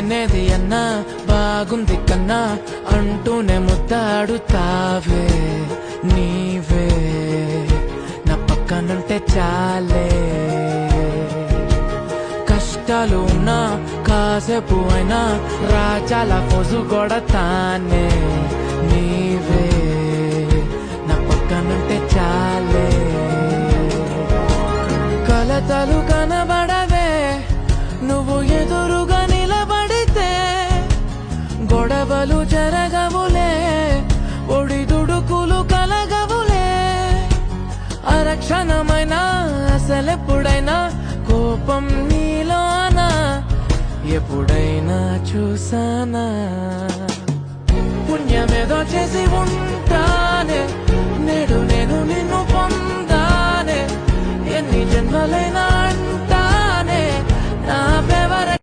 లేనేది అన్నా బాగుంది కన్నా అంటూనే ముద్దాడుతావే నీవే నా పక్కనుంటే చాలే కష్టాలు ఉన్నా కాసేపు అయినా రాజాల ఫోజు కొడతానే నీవే నా పక్కనుంటే చాలే కలతలు కనబడవే నువ్వు ఎదురుగా నిలబడితే గొడవలు జరగవులే ఒడిదుడుకులు కలగవులే అరక్షణమైనా అసలెప్పుడైనా కోపం నీలోనా ఎప్పుడైనా చూసానా పుణ్యమేదో చేసి ఉంటానే నేడు నేను నిన్ను పొందానే ఎన్ని జన్మలైనా